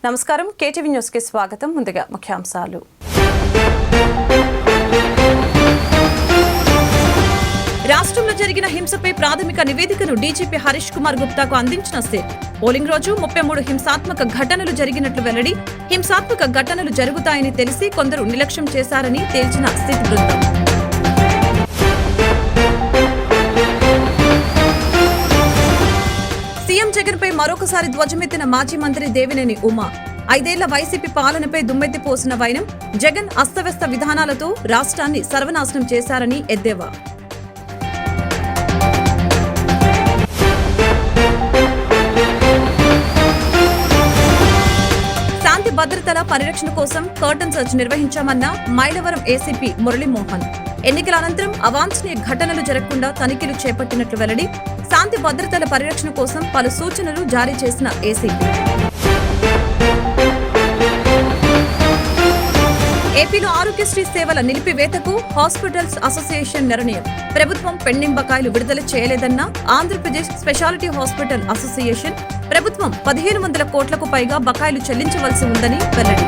నమస్కారం, KTV news కి స్వాగతం. ముందుగా ముఖ్యాంశాలు. రాష్ట్రంలో జరిగిన హింసపై ప్రాథమిక నివేదికను డీజీపీ హరీష్ కుమార్ గుప్తాకు అందించిన సిట్. పోలింగ్ రోజు 33 హింసాత్మక ఘటనలు జరిగినట్లు వెల్లడి. హింసాత్మక ఘటనలు జరుగుతాయని తెలిసి కొందరు నిర్లక్ష్యం చేశారని తేల్చిన సిట్ బృందం. సీఎం జగన్ పై మరొకసారి ధ్వజమెత్తిన మాజీ మంత్రి దేవినేని ఉమా. 5 ఏళ్ల వైసీపీ పాలనపై దుమ్మెత్తి పోసిన వైనం. జగన్ అస్తవ్యస్త విధానాలతో రాష్ట్రాన్ని సర్వనాశనం చేశారని ఎద్దేవా. శాంతి భద్రతల పరిరక్షణ కోసం కర్టన్ సర్చ్ నిర్వహించామన్న మైలవరం ఏసీపీ మురళీమోహన్. ఎన్నికల అనంతరం అవాంఛనీయ ఘటనలు జరగకుండా తనిఖీలు చేపట్టినట్లు వెల్లడి. శాంతి భద్రతల పరిరక్షణ కోసం పలు సూచనలు జారీ చేసిన ఏసీపీ. ఏపీలో ఆరోగ్యశ్రీ సేవల నిలిపివేతకు హాస్పిటల్స్ అసోసియేషన్ నిర్ణయం. ప్రభుత్వం పెండింగ్ బకాయిలు విడుదల చేయలేదన్న ఆంధ్రప్రదేశ్ స్పెషాలిటీ హాస్పిటల్ అసోసియేషన్. ప్రభుత్వం 1500 కోట్లకు పైగా బకాయిలు చెల్లించవలసి ఉందని వెల్లడి.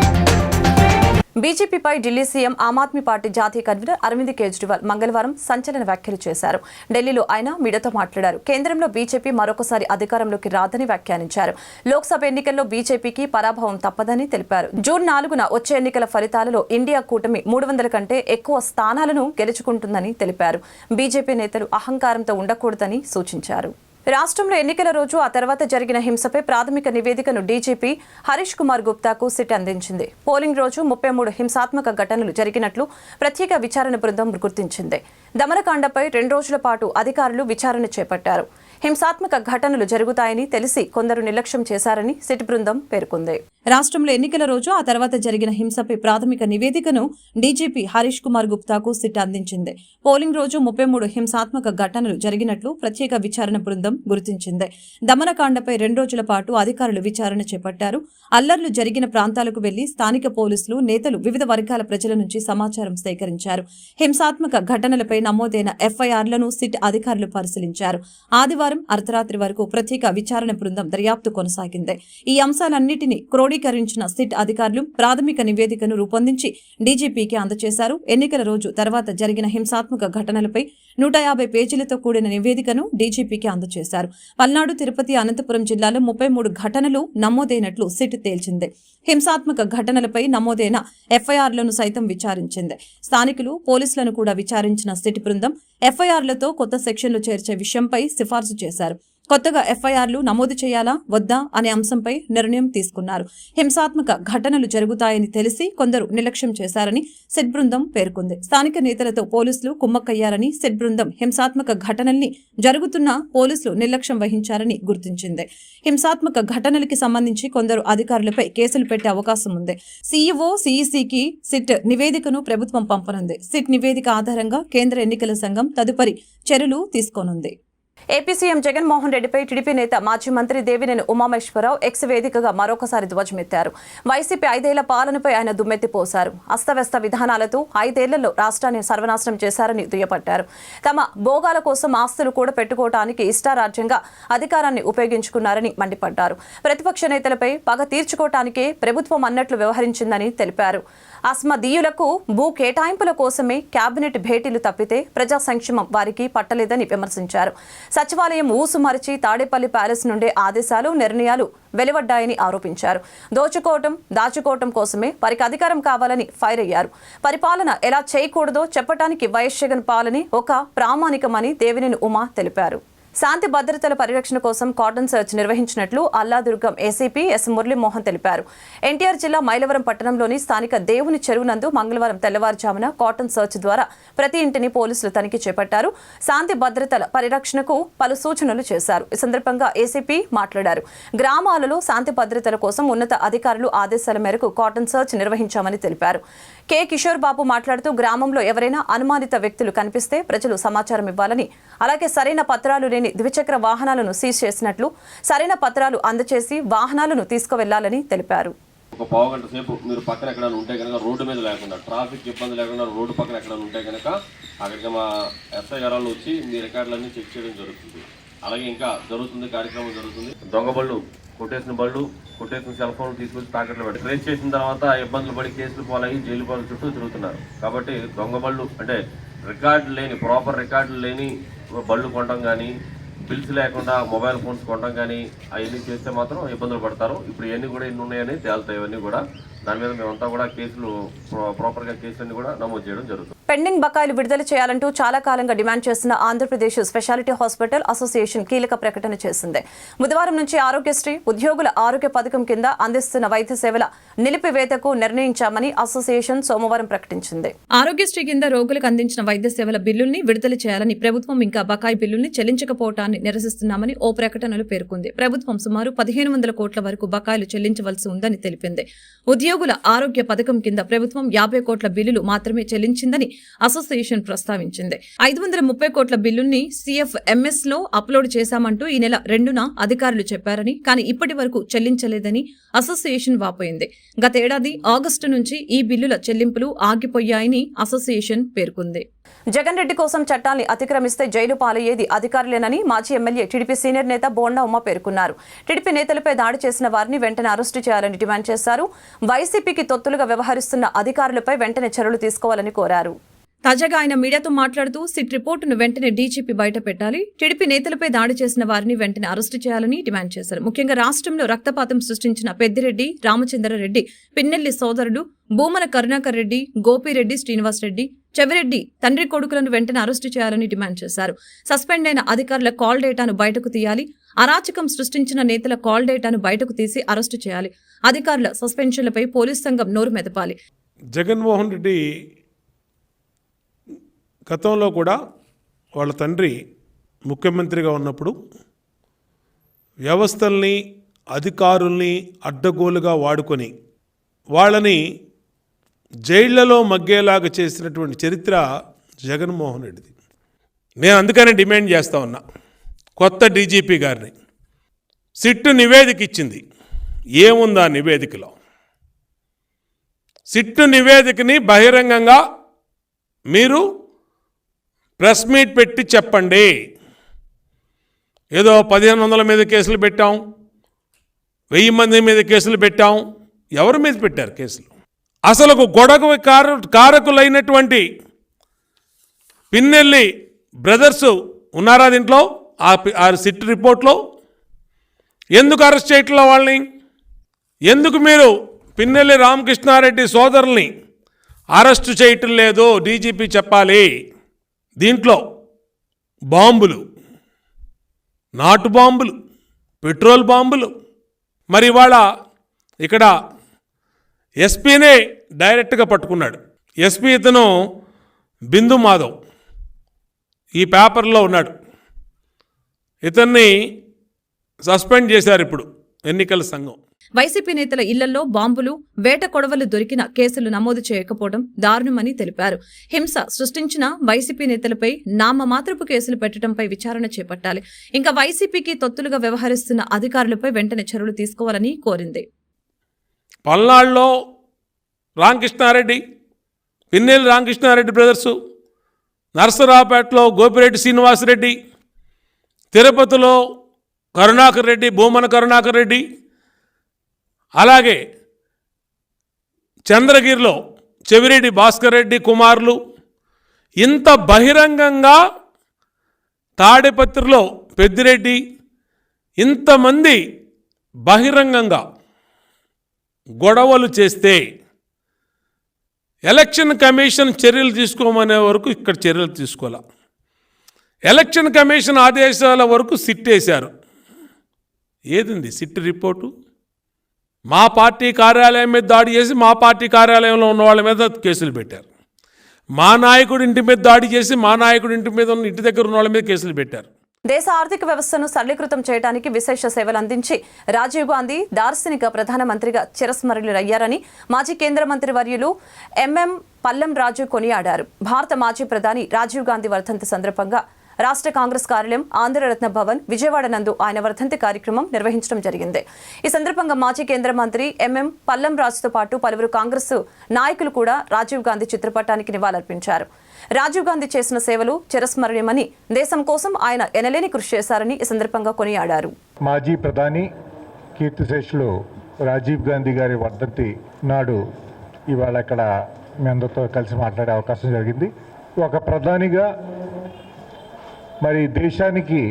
బీజేపీపై ఢిల్లీ సీఎం ఆమ్ ఆద్మీ పార్టీ జాతీయ కన్వీనర్ అరవింద్ కేజ్రీవాల్ మంగళవారం సంచలన వ్యాఖ్యలు చేశారు. ఢిల్లీలో ఆయన మీడియాతో మాట్లాడారు. కేంద్రంలో బీజేపీ మరొకసారి అధికారంలోకి రాదని వ్యాఖ్యానించారు. లోక్సభ ఎన్నికల్లో బీజేపీకి పరాభవం తప్పదని తెలిపారు. జూన్ 4న వచ్చే ఎన్నికల ఫలితాలలో ఇండియా కూటమి 300 కంటే ఎక్కువ స్థానాలను గెలుచుకుంటుందని తెలిపారు. బీజేపీ నేతలు అహంకారంతో ఉండకూడదని సూచించారు. రాష్ట్రంలో ఎన్నికల రోజు ఆ తర్వాత జరిగిన హింసపై ప్రాథమిక నివేదికను డీజీపీ హరీష్ కుమార్ గుప్తాకు సిట్ అందించింది. పోలింగ్ రోజు 33 హింసాత్మక ఘటనలు జరిగినట్లు ప్రత్యేక విచారణ బృందం గుర్తించింది. దమనకాండపై 2 రోజుల పాటు అధికారులు విచారణ చేపట్టారు. హింసాత్మక ఘటనలు జరుగుతాయని తెలిసి కొందరు నిర్లక్ష్యం చేశారని సిట్ బృందం పేర్కొంది. రాష్ట్రంలో ఎన్నికల రోజు ఆ తర్వాత జరిగిన హింసపై ప్రాథమిక నివేదికను డీజీపీ హరీష్ కుమార్ గుప్తాకు సిట్ అందించింది. పోలింగ్ రోజు 33 హింసాత్మక ఘటనలు జరిగినట్లు ప్రత్యేక విచారణ బృందం గుర్తించింది. దమనకాండపై 2 రోజుల పాటు అధికారులు విచారణ చేపట్టారు. అల్లర్లు జరిగిన ప్రాంతాలకు వెళ్లి స్థానిక పోలీసులు, నేతలు, వివిధ వర్గాల ప్రజల నుంచి సమాచారం సేకరించారు. హింసాత్మక ఘటనలపై నమోదైన ఎఫ్ఐఆర్లను సిట్ అధికారులు పరిశీలించారు. ఆదివారం అర్ధరాత్రి వరకు ప్రత్యేక విచారణ బృందం దర్యాప్తు కొనసాగింది. ఈ అంశాలన్నింటినీ క్రోడీకరించిన సిట్ అధికారులు ప్రాథమిక నివేదికను రూపొందించి డీజీపీకి అందజేశారు. ఎన్నికల రోజు తర్వాత జరిగిన హింసాత్మక ఘటనలపై 150 పేజీలతో కూడిన నివేదికను డీజీపీకి అందజేశారు. పల్నాడు, తిరుపతి, అనంతపురం జిల్లాలో 33 ఘటనలు నమోదైనట్లు సిట్ తేల్చింది. హింసాత్మక ఘటనలపై నమోదైన ఎఫ్ఐఆర్లను సైతం విచారించింది. స్థానికులు, పోలీసులను కూడా విచారించిన సిట్ బృందం ఎఫ్ఐఆర్లతో కొత్త సెక్షన్లు చేర్చే విషయంపై సిఫార్సు చేశారు. కొత్తగా ఎఫ్ఐఆర్లు నమోదు చేయాలా వద్దా అనే అంశంపై నిర్ణయం తీసుకున్నారు. హింసాత్మక ఘటనలు జరుగుతాయని తెలిసి కొందరు నిర్లక్ష్యం చేశారని సిట్ బృందం పేర్కొంది. స్థానిక నేతలతో పోలీసులు కుమ్మక్కయ్యారని సిట్ బృందం హింసాత్మక ఘటనల్ని జరుగుతున్న పోలీసులు నిర్లక్ష్యం వహించారని గుర్తించింది. హింసాత్మక ఘటనలకి సంబంధించి కొందరు అధికారులపై కేసులు పెట్టే అవకాశం ఉంది. సీఈఓ, సీఈసీకి సిట్ నివేదికను ప్రభుత్వం పంపనుంది. సిట్ నివేదిక ఆధారంగా కేంద్ర ఎన్నికల సంఘం తదుపరి చర్యలు తీసుకోనుంది. ఏపీ సీఎం జగన్మోహన్ రెడ్డిపై టీడీపీ నేత మాజీ మంత్రి దేవినేని ఉమామేశ్వరరావు ఎక్స్ వేదికగా మరొకసారి ధ్వజమెత్తారు. వైసీపీ 5 ఏళ్ల పాలనపై ఆయన దుమ్మెత్తిపోశారు. అస్తవ్యస్త విధానాలతో 5 ఏళ్లలో రాష్ట్రాన్ని సర్వనాశనం చేశారని దుయ్యపట్టారు. తమ భోగాల కోసం ఆస్తులు కూడా పెట్టుకోవడానికి ఇష్టారాజ్యంగా అధికారాన్ని ఉపయోగించుకున్నారని మండిపడ్డారు. ప్రతిపక్ష నేతలపై పగ తీర్చుకోవటానికే ప్రభుత్వం అన్నట్లు వ్యవహరించిందని తెలిపారు. అస్మదీయులకు భూ కేటాయింపుల కోసమే కేబినెట్ భేటీలు తప్పితే ప్రజా సంక్షేమం వారికి పట్టలేదని విమర్శించారు. సచివాలయం ఊసుమరిచి తాడేపల్లి ప్యాలెస్ నుండే ఆదేశాలు, నిర్ణయాలు వెలువడ్డాయని ఆరోపించారు. దాచుకోవటం కోసమే వారికి అధికారం కావాలని ఫైర్ అయ్యారు. పరిపాలన ఎలా చేయకూడదో చెప్పడానికి వైఎస్ జగన్ పాలనే ఒక ప్రామాణికమని దేవినేని ఉమా తెలిపారు. శాంతి భద్రతల పరిరక్షణ కోసం కాటన్ సర్చ్ నిర్వహించినట్లు అల్లాదుర్గం ఏసీపీ ఎస్ మురళీమోహన్ తెలిపారు. ఎన్టీఆర్ జిల్లా మైలవరం పట్టణంలోని స్థానిక దేవుని చెరువునందు మంగళవారం తెల్లవారుజామున కాటన్ సర్చ్ ద్వారా ప్రతి ఇంటిని పోలీసులు తనిఖీ చేపట్టారు. శాంతి భద్రతల పరిరక్షణకు పలు సూచనలు చేశారు. ఈ సందర్భంగా ఏసీపీ మాట్లాడారు. గ్రామాలలో శాంతి భద్రతల కోసం ఉన్నత అధికారులు ఆదేశాల మేరకు కాటన్ సర్చ్ నిర్వహించామని తెలిపారు. కె కిషోర్ బాబు మాట్లాడుతూ గ్రామంలో ఎవరైనా అనుమానిత వ్యక్తులు కనిపిస్తే ప్రజలు సమాచారం ఇవ్వాలని, అలాగే సరైన పత్రాలు లేని ద్విచక్ర వాహనాలను సీజ్ చేసినట్లు, సరైన పత్రాలు అందజేసి వాహనాలను తీసుకువెళ్లాలని తెలిపారు. ఒక పావు గంట సేపు మీరు పక్కన ఎక్కడ ఉంటే కనుక రోడ్డు మీద లేకుండా ట్రాఫిక్ ఇబ్బంది లేకుండా రోడ్డు పక్కన ఎక్కడ ఉంటే కనుక అక్కడికి మా ఎస్ఐ గారు వచ్చి మీ రికార్డులన్నీ చెక్ చేయడం జరుగుతుంది. అలాగే ఇంకా జరుగుతుంది, కార్యక్రమం జరుగుతుంది. దొంగబళ్ళు కొట్టేసిన బళ్ళు, కొట్టేసిన సెల్ ఫోన్లు తీసుకొచ్చి తాకట్లు పెట్టి ట్రేస్ చేసిన తర్వాత ఇబ్బందులు పడి కేసులు పాలయ్యి జైలు పాలు చుట్టూ తిరుగుతున్నారు. కాబట్టి దొంగ బళ్ళు అంటే రికార్డు లేని ప్రాపర్ రికార్డులు లేని బళ్ళు కొనడం కానీ, బిల్స్ లేకుండా మొబైల్ ఫోన్స్ కొనడం కానీ అవన్నీ చేస్తే మాత్రం ఇబ్బందులు పడతారు. ఇప్పుడు ఇవన్నీ కూడా ఎన్ని ఉన్నాయని తేలుతాయి. ఇవన్నీ కూడా దాని మీద మేమంతా కూడా కేసులు ప్రాపర్గా కేసులన్నీ కూడా నమోదు చేయడం జరుగుతుంది. పెండింగ్ బకాయిలు విడుదల చేయాలంటూ చాలా కాలంగా డిమాండ్ చేస్తున్న ఆంధ్రప్రదేశ్ స్పెషాలిటీ హాస్పిటల్ అసోసియేషన్ కీలక ప్రకటన చేసింది. బుధవారం నుంచి ఆరోగ్యశ్రీ ఉద్యోగుల ఆరోగ్య పథకం కింద అందిస్తున్న వైద్య సేవల నిలిపివేతకు నిర్ణయించామని అసోసియేషన్ సోమవారం ప్రకటించింది. ఆరోగ్యశ్రీ కింద రోగులకు అందించిన వైద్య సేవల బిల్లుల్ని విడుదల చేయాలని ప్రభుత్వం ఇంకా బకాయి బిల్లుల్ని చెల్లించకపోవటాన్ని నిరసిస్తున్నామని ఓ ప్రకటనలో పేర్కొంది. ప్రభుత్వం సుమారు 1500 కోట్ల వరకు బకాయిలు చెల్లించవలసి ఉందని తెలిపింది. ఉద్యోగుల ఆరోగ్య పథకం కింద ప్రభుత్వం 50 కోట్ల బిల్లులు మాత్రమే చెల్లించిందని అసోసియేషన్ ప్రస్తావించింది. 530 కోట్ల బిల్లుల్ని CFMS లో అప్లోడ్ చేశామంటూ ఈ నెల 2న అధికారులు చెప్పారని, కానీ ఇప్పటి వరకు చెల్లించలేదని అసోసియేషన్ వాపోయింది. గతేడాది ఆగస్టు నుంచి ఈ బిల్లుల చెల్లింపులు ఆగిపోయాయని అసోసియేషన్ పేర్కొంది. జగన్ రెడ్డి కోసం చట్టాన్ని అతిక్రమిస్తే జైలు పాలయ్యేది అధికారులేనని మాజీ ఎమ్మెల్యే టీడీపీ సీనియర్ నేత బోండా ఉమ్మ పేర్కొన్నారు. టీడీపీ నేతలపై దాడి చేసిన వారిని వెంటనే అరెస్టు చేయాలని డిమాండ్ చేశారు. వైసీపీకి తొత్తులుగా వ్యవహరిస్తున్న అధికారులపై వెంటనే చర్యలు తీసుకోవాలని కోరారు. తాజాగా ఆయన మీడియాతో మాట్లాడుతూ సిట్ రిపోర్టును వెంటనే డీజీపీ బయట పెట్టాలి, టీడీపీ నేతలపై దాడి చేసిన వారిని వెంటనే అరెస్టు చేయాలని డిమాండ్ చేశారు. ముఖ్యంగా రాష్ట్రంలో రక్తపాతం సృష్టించిన పెద్దిరెడ్డి రామచంద్రరెడ్డి, పిన్నెల్లి సోదరుడు భూమన కరుణాకర్ రెడ్డి, గోపిరెడ్డి శ్రీనివాసరెడ్డి, చెవిరెడ్డి తండ్రి కొడుకులను వెంటనే అరెస్టు చేయాలని డిమాండ్ చేశారు. సస్పెండ్ అయిన అధికారుల కాల్ డేటాను బయటకు తీయాలి, అరాచకం సృష్టించిన నేతల కాల్ డేటాను బయటకు తీసి అరెస్టు చేయాలి, అధికారుల సస్పెన్షన్లపై పోలీస్ సంఘం నోరు మెదపాలి. జగన్మోహన్ రెడ్డి గతంలో కూడా వాళ్ళ తండ్రి ముఖ్యమంత్రిగా ఉన్నప్పుడు వ్యవస్థల్ని అధికారుల్ని అడ్డగోలుగా వాడుకొని వాళ్ళని జైళ్లలో మగ్గేలాగా చేసినటువంటి చరిత్ర జగన్మోహన్ రెడ్డిది. నేను అందుకనే డిమాండ్ చేస్తా ఉన్నా, కొత్త డీజీపీ గారిని సిట్టు నివేదిక ఇచ్చింది. ఏముందా నివేదికలో? సిట్టు నివేదికని బహిరంగంగా మీరు ప్రెస్ మీట్ పెట్టి చెప్పండి. ఏదో 1500 మీద కేసులు పెట్టాం, 1000 మంది మీద కేసులు పెట్టాం. ఎవరి మీద పెట్టారు కేసులు? అసలు గొడవ కారకులైనటువంటి పిన్నెల్లి బ్రదర్స్ ఉన్నారా దీంట్లో? ఆ సిట్ రిపోర్ట్లో ఎందుకు అరెస్ట్ చేయట్లా వాళ్ళని? ఎందుకు మీరు పిన్నెల్లి రామకృష్ణారెడ్డి సోదరుల్ని అరెస్టు చేయటం లేదు? డీజీపీ చెప్పాలి. దీంట్లో బాంబులు, నాటు బాంబులు, పెట్రోల్ బాంబులు. మరి ఇవాళ ఇక్కడ ఎస్పీనే డైరెక్ట్గా పట్టుకున్నాడు. ఎస్పీ ఇతను బిందు మాధవ్ ఈ పేపర్లో ఉన్నాడు. ఇతన్ని సస్పెండ్ చేశారు ఇప్పుడు ఎన్నికల సంఘం. వైసీపీ నేతల ఇళ్లలో బాంబులు, వేట కొడవలు దొరికిన కేసులు నమోదు చేయకపోవడం దారుణమని తెలిపారు. హింస సృష్టించిన వైసీపీ నేతలపై నామమాత్రపు కేసులు పెట్టడంపై విచారణ చేపట్టాలి. ఇంకా వైసీపీకి తొత్తులుగా వ్యవహరిస్తున్న అధికారులపై వెంటనే చర్యలు తీసుకోవాలని కోరింది. పల్నాడులో రామకృష్ణారెడ్డి, పిన్నెల్లి రామకృష్ణారెడ్డి బ్రదర్సు, నర్సరావుపేటలో గోపిరెడ్డి శ్రీనివాసరెడ్డి, తిరుపతిలో కరుణాకర్ రెడ్డి, భూమన కరుణాకర్ రెడ్డి, అలాగే చంద్రగిరిలో చెవిరెడ్డి భాస్కర్ రెడ్డి కుమారులు. ఇంత బహిరంగంగా తాడిపత్రిలో పెద్దిరెడ్డి, ఇంతమంది బహిరంగంగా గొడవలు చేస్తే ఎలక్షన్ కమిషన్ చర్యలు తీసుకోమనే వరకు ఇక్కడ చర్యలు తీసుకోలే. ఎలక్షన్ కమిషన్ ఆదేశాల వరకు సిట్ వేశారు. ఏదింది సిట్ రిపోర్టు? మా పార్టీ కార్యాలయం మీద దాడి చేసి మా పార్టీ కార్యాలయంలో ఉన్న వాళ్ళ మీద కేసులు పెట్టారు. మా నాయకుడి ఇంటి మీద దాడి చేసి మా నాయకుడి ఇంటి మీద ఉన్న ఇంటి దగ్గర ఉన్న వాళ్ళ మీద కేసులు పెట్టారు. దేశ ఆర్థిక వ్యవస్థను సరళీకృతం చేయడానికి విశేష సేవలు అందించి రాజీవ్ గాంధీ దార్శనిక ప్రధానమంత్రిగా చిరస్మరణీయులయ్యారని మాజీ కేంద్ర మంత్రి వర్యులు ఎంఎం పల్లం రాజు కొనియాడారు. భారత మాజీ ప్రధాని రాజీవ్ గాంధీ వర్ధంతి సందర్భంగా రాష్ట్ర కాంగ్రెస్ కార్యాలయం ఆంధ్రరత్న భవన్ విజయవాడ నందు ఆయన వర్ధంతి కార్యక్రమం నిర్వహించడం జరిగింది. ఈ సందర్భంగా మాజీ కేంద్ర మంత్రి ఎంఎం పల్లం రాజుతో పాటు పలువురు కాంగ్రెస్ నాయకులు కూడా రాజీవ్ గాంధీ చిత్రపటానికి నివాళులర్పించారు. రాజీవ్ గాంధీ చేసిన సేవలు చిరస్మరణీయమని, దేశం కోసం ఆయన ఎనలేని కృషి చేశారని ఈ సందర్భంగా కొనియాడారు. మాజీ ప్రధాని కీర్తిశేషులు రాజీవ్ గాంధీ గారి వర్ధంతి నాడు ఇవాళ ఇక్కడ మీ అందరితో కలిసి మాట్లాడే అవకాశం జరిగింది. ఒక ప్రధానిగా మరి దేశానికి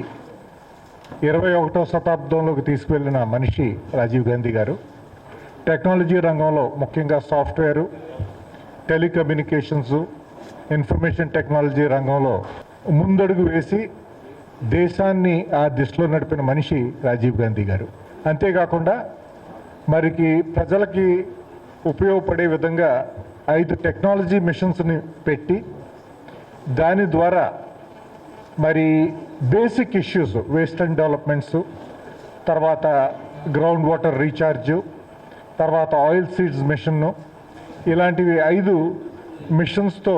21వ శతాబ్దంలోకి తీసుకువెళ్ళిన మనిషి రాజీవ్ గాంధీ గారు. టెక్నాలజీ రంగంలో ముఖ్యంగా సాఫ్ట్వేరు, టెలికమ్యూనికేషన్స్, ఇన్ఫర్మేషన్ టెక్నాలజీ రంగంలో ముందడుగు వేసి దేశాన్ని ఆ దిశలో నడిపిన మనిషి రాజీవ్ గాంధీ గారు. అంతేకాకుండా మరికి ప్రజలకి ఉపయోగపడే విధంగా 5 టెక్నాలజీ మిషన్స్ని పెట్టి దాని ద్వారా మరి basic issues, waste and developments, తర్వాత గ్రౌండ్ వాటర్ రీఛార్జ్, తర్వాత ఆయిల్ సీడ్స్ మిషన్ను, ఇలాంటివి 5 మిషన్స్తో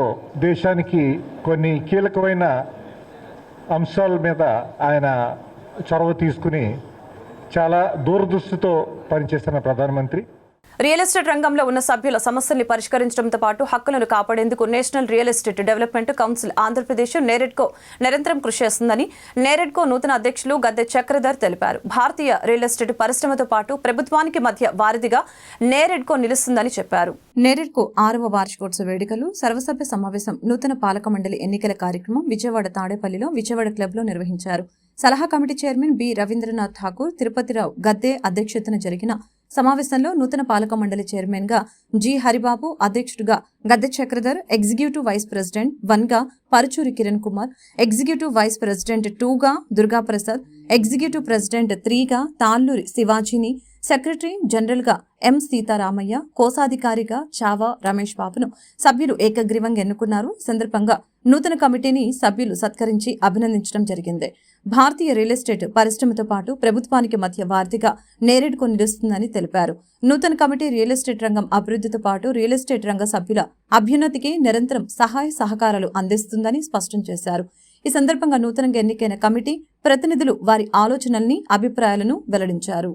దేశానికి కొన్ని కీలకమైన అంశాల మీద ఆయన చొరవ తీసుకుని చాలా దూరదృష్టితో పనిచేస్తున్న ప్రధానమంత్రి. రియల్ ఎస్టేట్ రంగంలో ఉన్న సభ్యుల సమస్యల్ని పరిష్కరించడంతో పాటు హక్కులను కాపాడేందుకు national real estate development council Andhra Pradesh NAREDCO నిరంతరం కృషి చేస్తుందని నేరెడ్కో నూతన అధ్యక్షులు గద్దె చక్రధర్ తెలిపారు. భారతీయ రియల్ ఎస్టేట్ పరిశ్రమతో పాటు ప్రభుత్వానికి మధ్య వారధిగా నేరెడ్కో నిలుస్తుందని చెప్పారు. నేరెడ్కో 6వ వార్షికోత్సవ వేడుకలు, సర్వసభ్య సమావేశం, నూతన పాలక మండలి ఎన్నికల కార్యక్రమం విజయవాడ తాడేపల్లిలో విజయవాడ క్లబ్లో నిర్వహించారు. సలహా committee chairman B Rabindranath Thakur, Tirupatirao Gadde అధ్యక్షతన జరిగిన సమావేశంలో నూతన పాలక మండలి చైర్మన్ గా జి హరిబాబు, అధ్యక్షుడిగా Gadde Chakradhar, executive vice president 1 గా Paruchuri Kiran Kumar, executive vice president 2 గా దుర్గా ప్రసాద్, ఎగ్జిక్యూటివ్ ప్రెసిడెంట్ 3 గా తాళ్లూరి శివాజీని, సెక్రటరీ జనరల్ గా ఎం సీతారామయ్య, కోశాధికారిగా చావా రమేష్ బాబును సభ్యులు ఏకగ్రీవంగా ఎన్నుకున్నారు. ఈ సందర్భంగా నూతన కమిటీని సభ్యులు సత్కరించి అభినందించడం జరిగింది. భారతీయ రియల్ ఎస్టేట్ పరిశ్రమతో పాటు ప్రభుత్వానికి మధ్య వారధిగా నేరెడ్కో నిలుస్తుందని తెలిపారు. నూతన కమిటీ రియల్ ఎస్టేట్ రంగం అభివృద్ధితో పాటు రియల్ ఎస్టేట్ రంగ సభ్యుల అభ్యున్నతికి నిరంతరం సహాయ సహకారాలు అందిస్తుందని స్పష్టం చేశారు. ఈ సందర్భంగా నూతనంగా ఎన్నికైన కమిటీ ప్రతినిధులు వారి ఆలోచనల్ని, అభిప్రాయాలను వెల్లడించారు.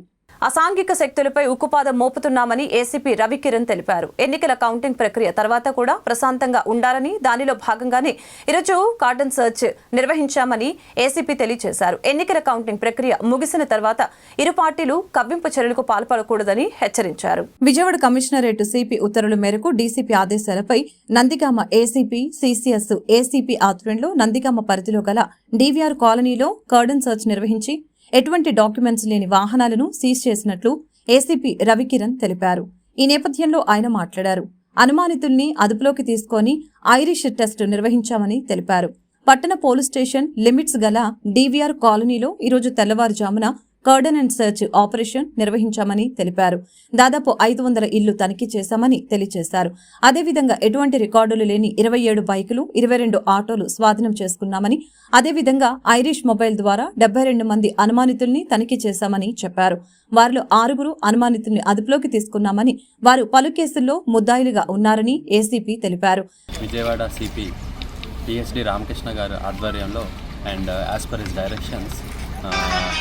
అసాంఘిక శక్తులపై ఉక్కుపాదం మోపుతున్నామని ఏసీపీ రవికిరణ్ తెలిపారు. ఎన్నికల కౌంటింగ్ ప్రక్రియ తర్వాత కూడా ప్రశాంతంగా ఉండాలని, దానిలో భాగంగానే ఈరోజు కార్డన్ సర్చ్ నిర్వహించామని ఏసీపీ తెలియజేశారు. ఎన్నికల కౌంటింగ్ ప్రక్రియ ముగిసిన తర్వాత ఇరు పార్టీలు కవ్వింపు చర్యలకు పాల్పడకూడదని హెచ్చరించారు. విజయవాడ కమిషనరేట్ సిపి ఉత్తర్వుల మేరకు డీసీపీ ఆదేశాలపై నందిగామ ఏసీపీ సిసిఎస్ ఏసీపీ ఆధ్వర్యంలో నందిగామ పరిధిలో గల డీవీఆర్ కాలనీలో కార్డన్ సర్చ్ నిర్వహించి ఎటువంటి డాక్యుమెంట్స్ లేని వాహనాలను సీజ్ చేసినట్లు ఏసీపీ రవికిరణ్ తెలిపారు. ఈ నేపథ్యంలో ఆయన మాట్లాడారు. అనుమానితుల్ని అదుపులోకి తీసుకొని ఐరిష్ టెస్ట్ నిర్వహించామని తెలిపారు. పట్టణ పోలీస్ స్టేషన్ లిమిట్స్ గల డీవీఆర్ కాలనీలో ఈరోజు తెల్లవారుజామున కార్డన్ అండ్ సర్చ్ ఆపరేషన్ నిర్వహించామని తెలిపారు. దాదాపు 500 ఇళ్లు తనిఖీ చేశామని తెలియజేశారు. అదేవిధంగా ఎటువంటి రికార్డులు లేని 27 బైకులు, 22 ఆటోలు స్వాధీనం చేసుకున్నామని, అదేవిధంగా ఐరిష్ మొబైల్ ద్వారా 72 మంది అనుమానితుల్ని తనిఖీ చేశామని చెప్పారు. వారిలో 6 అనుమానితుల్ని అదుపులోకి తీసుకున్నామని, వారు పలు కేసుల్లో ముద్దాయిలుగా ఉన్నారని ఏసీపీ తెలిపారు. విజయవాడ సిపి పిఎస్డి రామకృష్ణ గారు ఆధ్వర్యంలో and as per his directions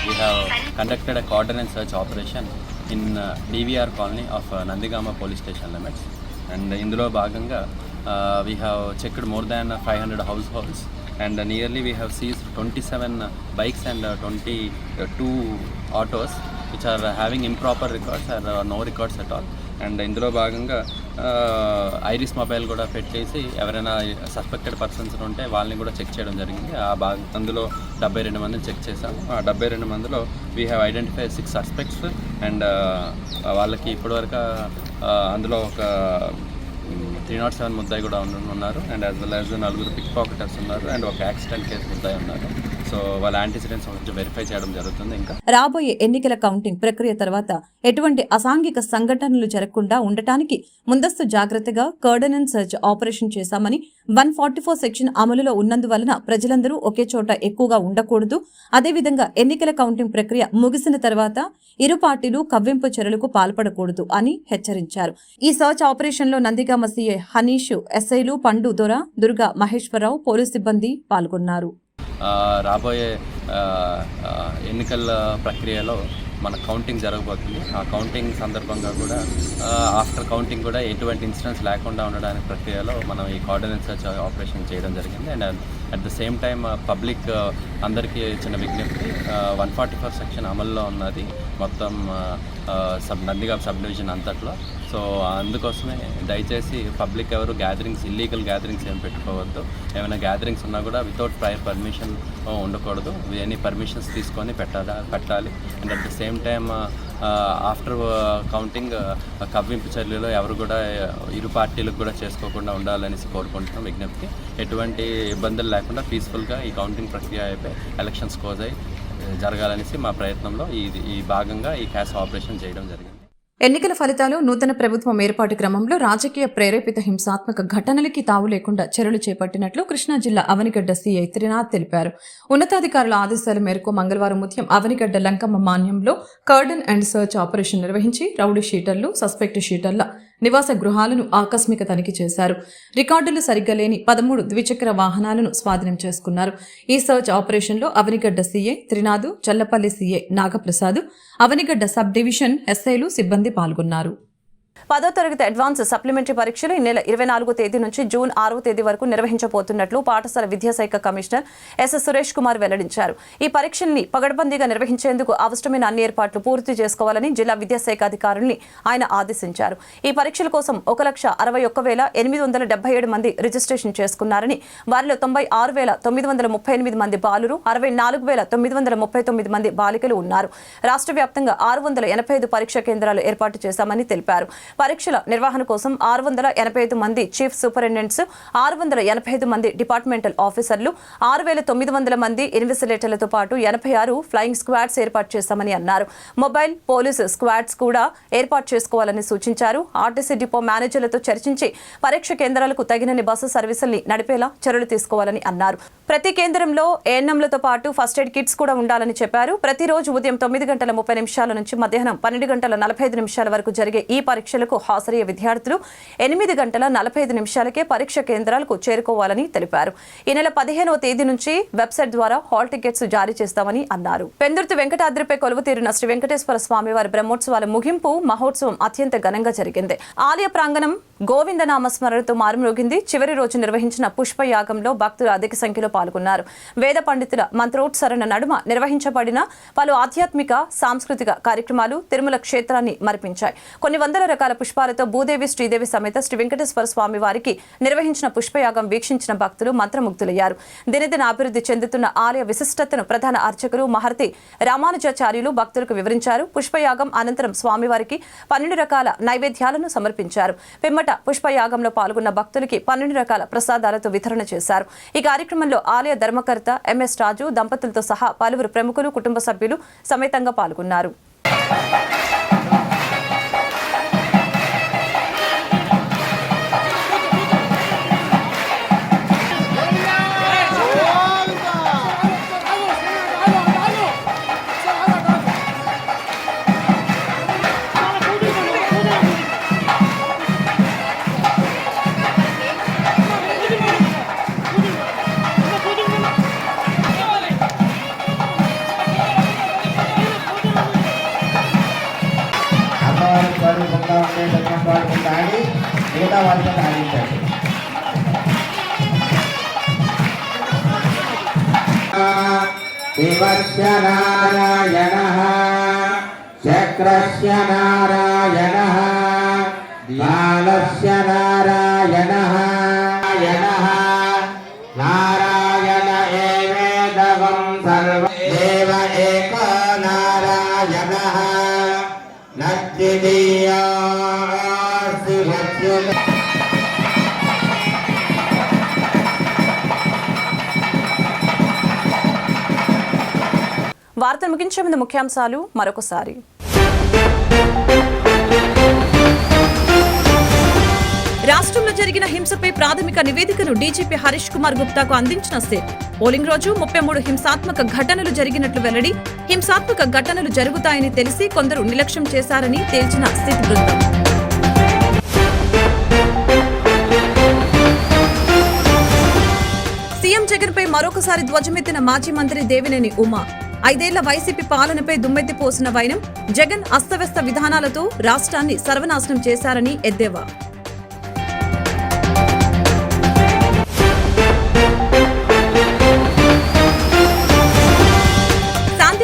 we have conducted a cordon and search operation in DVR colony of Nandigama police station limits, and indulo bhaganga we have checked more than 500 households, and nearly we have seized 27 bikes and 22 autos which are having improper records or no records at all. And ఇందులో భాగంగా iris mobile కూడా పెట్టేసి ఎవరైనా suspected persons ఉంటే వాళ్ళని కూడా check చేయడం జరిగింది. అందులో 72 మందిని చెక్ చేసాము. ఆ 72 మందిలో we have identify 6 suspects, and వాళ్ళకి ఇప్పటివరకు అందులో ఒక 307 ముద్దాయి కూడా ఉన్నారు, and as well as 4 pick pocketers ఉన్నారు, అండ్ ఒక యాక్సిడెంట్ కేసు ముద్దాయి ఉన్నారు. సో వాళ్ళ యాంటిసిడెంట్స్ కొంచెం వెరిఫై చేయడం జరుగుతుంది. ఇంకా రాబోయే ఎన్నికల కౌంటింగ్ ప్రక్రియ తర్వాత ఎటువంటి అసాంఘిక సంఘటనలు జరగకుండా ఉండటానికి ముందస్తు జాగ్రత్తగా కార్డన్ అండ్ సర్చ్ ఆపరేషన్ చేశామని, 144 సెక్షన్ అమలులో ఉన్నందువలన ప్రజలందరూ ఒకే చోట ఎక్కువగా ఉండకూడదు. అదేవిధంగా ఎన్నికల కౌంటింగ్ ప్రక్రియ ముగిసిన తర్వాత ఇరు పార్టీలు కవ్వింపు చర్యలకు పాల్పడకూడదు అని హెచ్చరించారు. ఈ సర్చ్ ఆపరేషన్ లో నందిగామ సీఐ హనీష్, ఎస్ఐలు పండు దొర, దుర్గా మహేశ్వరరావు, పోలీసు సిబ్బంది పాల్గొన్నారు. రాబోయే ఎన్నికల ప్రక్రియలో మన కౌంటింగ్ జరగబోతుంది. ఆ కౌంటింగ్ సందర్భంగా కూడా ఆఫ్టర్ కౌంటింగ్ కూడా ఎటువంటి ఇన్సిడెంట్స్ లేకుండా ఉండడానికి ప్రక్రియలో మనం ఈ కార్డన్ అండ్ సర్చ్ ఆపరేషన్ చేయడం జరిగింది. And at the same time public అందరికీ చిన్న విజ్ఞప్తి, 144 సెక్షన్ అమల్లో ఉన్నది మొత్తం నందిగాం సబ్ డివిజన్ అంతట్లో. సో అందుకోసమే దయచేసి పబ్లిక్ ఎవరు గ్యాదరింగ్స్, ఇల్లీగల్ గ్యాదరింగ్స్ ఏం పెట్టుకోవద్దు. ఏమైనా గ్యాదరింగ్స్ ఉన్నా కూడా వితౌట్ ప్రయర్ పర్మిషన్ ఉండకూడదు. ఎనీ పర్మిషన్స్ తీసుకొని పెట్టాలి. And at the same time after counting కవ్వింపు చర్యలు ఎవరు కూడా ఇరు పార్టీలకు కూడా చేసుకోకుండా ఉండాలనేసి కోరుకుంటున్నాం. విజ్ఞప్తి, ఎటువంటి ఇబ్బందులు లేకుండా పీస్ఫుల్గా ఈ కౌంటింగ్ ప్రక్రియ అయిపోయి ఎలక్షన్స్ క్లోజ్ అయ్యి జరగాలనేసి మా ప్రయత్నంలో ఈ భాగంగా ఈ క్యాష్ ఆపరేషన్ చేయడం జరిగింది. ఎన్నికల ఫలితాలు, నూతన ప్రభుత్వం ఏర్పాటు క్రమంలో రాజకీయ ప్రేరేపిత హింసాత్మక ఘటనలకి తావు లేకుండా చర్యలు చేపట్టినట్లు కృష్ణా జిల్లా అవనిగడ్డ సీఐ త్రినాథ్ తెలిపారు. ఉన్నతాధికారుల ఆదేశాల మేరకు మంగళవారం ఉదయం అవనిగడ్డ లంకమ్మ మాన్యంలో కర్డన్ అండ్ సర్చ్ ఆపరేషన్ నిర్వహించి రౌడీ షీటర్లు, సస్పెక్ట్ షీటర్ల నివాస గృహాలను ఆకస్మిక తనిఖీ చేశారు. రికార్డులు సరిగ్గా లేని 13 ద్విచక్ర వాహనాలను స్వాధీనం చేసుకున్నారు. ఈ సర్చ్ ఆపరేషన్లో Avanigadda CI Trinath, Challapalli CI Nagaprasad, Avanigadda sub division ఎస్ఐలు సిబ్బంది పాల్గొన్నారు. 10వ తరగతి అడ్వాన్స్ సప్లిమెంటరీ పరీక్షలు ఈ నెల 24వ తేదీ నుంచి జూన్ 6వ తేదీ వరకు నిర్వహించబోతున్నట్లు పాఠశాల విద్యాశాఖ కమిషనర్ ఎస్ సురేష్ కుమార్ వెల్లడించారు. ఈ పరీక్షల్ని పగడ్బందీగా నిర్వహించేందుకు అవసరమైన అన్ని ఏర్పాట్లు పూర్తి చేసుకోవాలని జిల్లా విద్యాశాఖ అధికారుల్ని ఆయన ఆదేశించారు. ఈ పరీక్షల కోసం 1,61,877 మంది రిజిస్ట్రేషన్ చేసుకున్నారని, వారిలో 96,938 మంది బాలురు, 64,939 మంది బాలికలు ఉన్నారు. రాష్ట్ర వ్యాప్తంగా 685 పరీక్షా కేంద్రాలు ఏర్పాటు చేశామని తెలిపారు. పరీక్షల నిర్వహణ కోసం 685 మంది చీఫ్ సూపరింటెండెంట్స్, 685 మంది డిపార్ట్మెంటల్ ఆఫీసర్లు, 6,900 మంది ఇన్వెస్టిగేటర్లతో పాటు 86 ఫ్లయింగ్ స్క్వాడ్స్ ఏర్పాటు చేశామని అన్నారు. మొబైల్ పోలీసు స్క్వాడ్స్ కూడా ఏర్పాటు చేసుకోవాలని సూచించారు. ఆర్టీసీ డిపో మేనేజర్లతో చర్చించి పరీక్ష కేంద్రాలకు తగినన్ని బస్సు సర్వీసుల్ని నడిపేలా చర్యలు తీసుకోవాలని అన్నారు. ప్రతి కేంద్రంలో ఏఎన్ఎంలతో పాటు ఫస్ట్ ఎయిడ్ కిట్స్ కూడా ఉండాలని చెప్పారు. ప్రతిరోజు ఉదయం 9:30 నుంచి మధ్యాహ్నం 12:45 వరకు జరిగే ఈ పరీక్షలకు హాజరయ్యే విద్యార్థులు 8:45 పరీక్ష కేంద్రాలకు చేరుకోవాలని తెలిపారు. ఈ నెల 15వ తేదీ నుంచి వెబ్సైట్ ద్వారా హాల్ టికెట్స్ జారీ చేస్తామని అన్నారు. పెందుర్తి వెంకటాద్రిపై కొలువుతీరిన శ్రీ వెంకటేశ్వర స్వామివారి బ్రహ్మోత్సవాల ముగింపు మహోత్సవం అత్యంత ఘనంగా జరిగింది. ఆలయ ప్రాంగణం గోవిందనామ స్మరణతో మారుమ్రోగింది. చివరి రోజు నిర్వహించిన పుష్పయాగంలో భక్తులు అధిక సంఖ్యలో పాల్గొన్నారు. వేద పండితుల మంత్రోత్సరణ నడుమ నిర్వహించబడిన పలు ఆధ్యాత్మిక, సాంస్కృతిక కార్యక్రమాలు తిరుమల క్షేత్రాన్ని మరిపించాయి. కొన్ని వందల రకాల పుష్పాలతో భూదేవి, శ్రీదేవి సమేత శ్రీ వెంకటేశ్వర స్వామి వారికి నిర్వహించిన పుష్పయాగం వీక్షించిన భక్తులు మంత్రముగ్ధులయ్యారు. దినదిన అభివృద్ధి చెందుతున్న ఆలయ విశిష్టతను ప్రధాన అర్చకులు మహర్తి రామానుజాచార్యులు భక్తులకు వివరించారు. పుష్పయాగం అనంతరం స్వామివారికి 12 రకాల నైవేద్యాలను సమర్పించారు. పిమ్మట పుష్పయాగంలో పాల్గొన్న భక్తులకి 12 రకాల ప్రసాదాలతో వితరణ చేశారు. ఈ కార్యక్రమంలో ఆలయ ధర్మకర్త ఎంఎస్ రాజు దంపతులతో సహా పలువురు ప్రముఖులు, కుటుంబ సభ్యులు సమేతంగా పాల్గొన్నారు. మిగతా వాళ్ళతో ఆడించండి. శివస్య నారాయణః, చక్రస్య నారాయణః, బాలస్య నారాయణః, నారాయణ ఏవేదవం సర్వదేవ ఏక నారాయణః నద్వితీయా. వార్తలు ముగించే ముందు ముఖ్యాంశాలు మరొకసారి. రాష్ట్రంలో జరిగిన హింసపై ప్రాథమిక నివేదికను డీజీపీ హరీష్ కుమార్ గుప్తాకు అందించిన సేట్. పోలింగ్ రోజు 33 హింసాత్మక ఘటనలు జరిగినట్లు వెల్లడి. హింసాత్మక ఘటనలు జరుగుతాయని తెలిసి కొందరు నిర్లక్ష్యం చేశారని తేల్చిన సిట్ బృందం. సీఎం జగన్ పై మరొకసారి ధ్వజమెత్తిన మాజీ మంత్రి దేవినేని ఉమా. 5 ఏళ్ల వైసీపీ పాలనపై దుమ్మెత్తిపోసిన వైనం. జగన్ అస్తవ్యస్త విధానాలతో రాష్ట్రాన్ని సర్వనాశనం చేశారని ఎద్దేవా.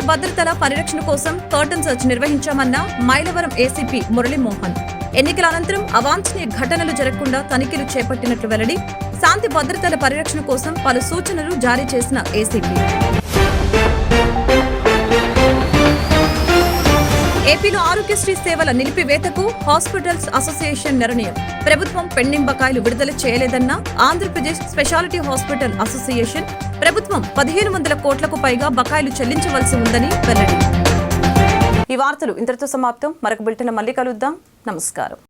శాంతి భద్రతల పరిరక్షణ కోసం కర్టన్ సెర్చ్ నిర్వహించామన్న మైలవరం ఏసీపీ మురళీమోహన్. ఎన్నికల అనంతరం అవాంఛనీయ ఘటనలు జరగకుండా తనిఖీలు చేపట్టినట్లు వెల్లడి. శాంతి భద్రతల పరిరక్షణ కోసం పలు సూచనలు జారీ చేసిన ఏసీపీ. ఏపీలో ఆరోగ్యశ్రీ సేవల నిలిపివేతకు హాస్పిటల్స్ అసోసియేషన్ నిర్ణయం. ప్రభుత్వం పెండింగ్ బకాయిలు విడుదల చేయలేదన్న ఆంధ్రప్రదేశ్ స్పెషాలిటీ హాస్పిటల్ అసోసియేషన్. ప్రభుత్వం 1500 కోట్లకు పైగా బకాయిలు చెల్లించవలసి ఉందని వెల్లడి. ఈ వార్తలు ఇంతటితో సమాప్తం. మరొక బులెటిన్లో మళ్ళీ కలుద్దాం. నమస్కారం.